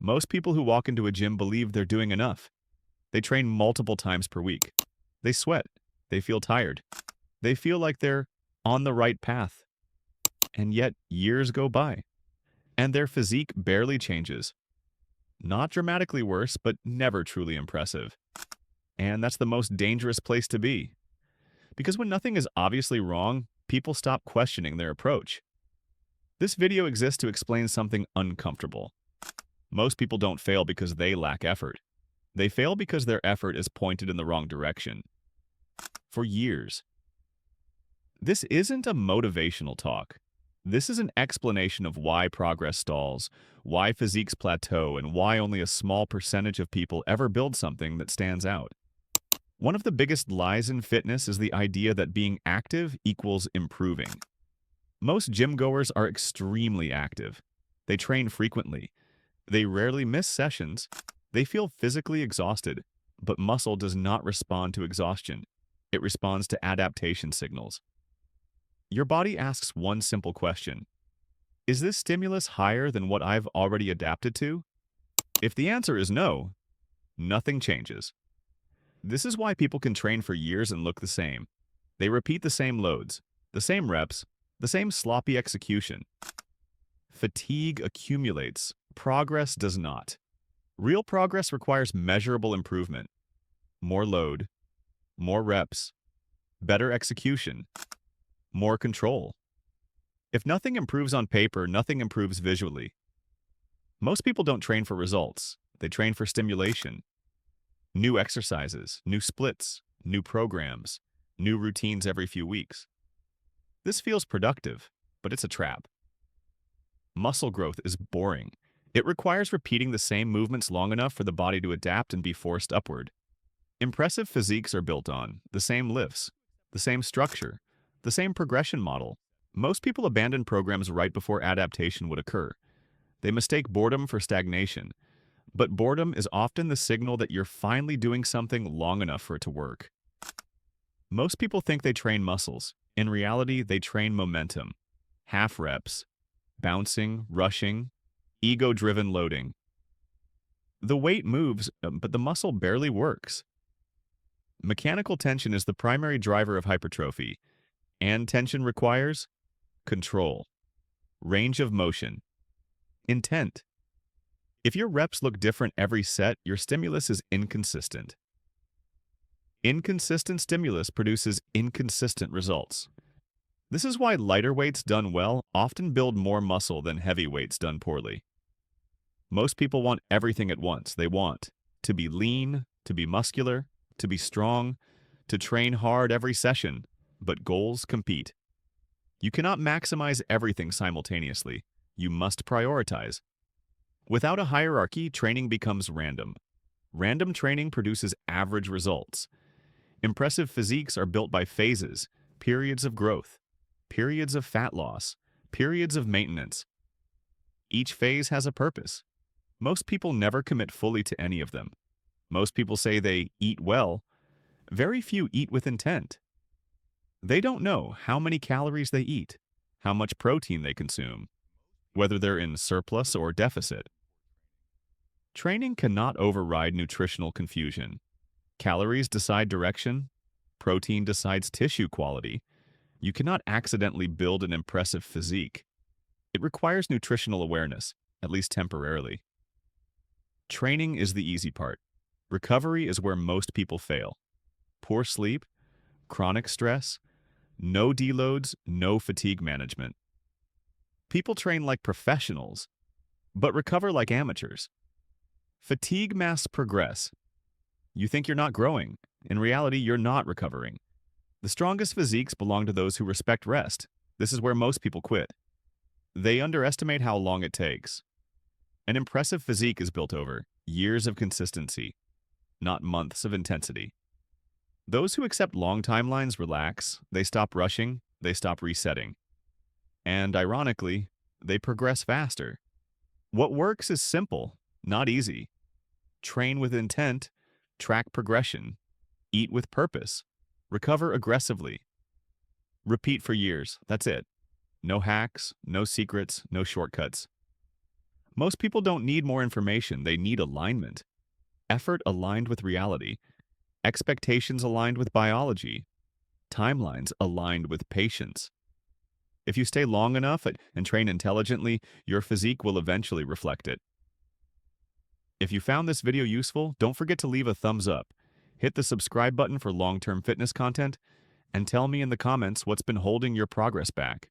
Most people who walk into a gym believe they're doing enough. They train multiple times per week. They sweat. They feel tired. They feel like they're on the right path. And yet, years go by, and their physique barely changes. Not dramatically worse, but never truly impressive. And that's the most dangerous place to be. Because when nothing is obviously wrong, people stop questioning their approach. This video exists to explain something uncomfortable. Most people don't fail because they lack effort. They fail because their effort is pointed in the wrong direction. For years. This isn't a motivational talk. This is an explanation of why progress stalls, why physiques plateau, and why only a small percentage of people ever build something that stands out. One of the biggest lies in fitness is the idea that being active equals improving. Most gym goers are extremely active. They train frequently. They rarely miss sessions. They feel physically exhausted, but muscle does not respond to exhaustion. It responds to adaptation signals. Your body asks one simple question. Is this stimulus higher than what I've already adapted to? If the answer is no, nothing changes. This is why people can train for years and look the same. They repeat the same loads, the same reps, the same sloppy execution. Fatigue accumulates. Progress does not. Real progress requires measurable improvement. More load, more reps, better execution, more control. If nothing improves on paper, nothing improves visually. Most people don't train for results. They train for stimulation. New exercises, new splits, new programs, new routines every few weeks. This feels productive, but it's a trap. Muscle growth is boring. It requires repeating the same movements long enough for the body to adapt and be forced upward. Impressive physiques are built on the same lifts, the same structure, the same progression model. Most people abandon programs right before adaptation would occur. They mistake boredom for stagnation. But boredom is often the signal that you're finally doing something long enough for it to work. Most people think they train muscles. In reality, they train momentum. Half reps, bouncing, rushing, ego-driven loading. The weight moves, but the muscle barely works. Mechanical tension is the primary driver of hypertrophy, and tension requires control, range of motion, intent. If your reps look different every set, your stimulus is inconsistent. Inconsistent stimulus produces inconsistent results. This is why lighter weights done well often build more muscle than heavy weights done poorly. Most people want everything at once. They want to be lean, to be muscular, to be strong, to train hard every session, but goals compete. You cannot maximize everything simultaneously. You must prioritize. Without a hierarchy, training becomes random. Random training produces average results. Impressive physiques are built by phases, periods of growth, periods of fat loss, periods of maintenance. Each phase has a purpose. Most people never commit fully to any of them. Most people say they eat well. Very few eat with intent. They don't know how many calories they eat, how much protein they consume, whether they're in surplus or deficit. Training cannot override nutritional confusion. Calories decide direction. Protein decides tissue quality. You cannot accidentally build an impressive physique. It requires nutritional awareness, at least temporarily. Training is the easy part. Recovery is where most people fail. Poor sleep, chronic stress, no deloads, no fatigue management. People train like professionals, but recover like amateurs. Fatigue masks progress. You think you're not growing. In reality, you're not recovering. The strongest physiques belong to those who respect rest. This is where most people quit. They underestimate how long it takes. An impressive physique is built over years of consistency, not months of intensity. Those who accept long timelines relax, they stop rushing, they stop resetting. And ironically, they progress faster. What works is simple, not easy. Train with intent, track progression, eat with purpose, recover aggressively. Repeat for years, that's it. No hacks, no secrets, no shortcuts. Most people don't need more information, they need alignment. Effort aligned with reality, expectations aligned with biology, timelines aligned with patience. If you stay long enough and train intelligently, your physique will eventually reflect it. If you found this video useful, don't forget to leave a thumbs up. Hit the subscribe button for long-term fitness content, and tell me in the comments what's been holding your progress back.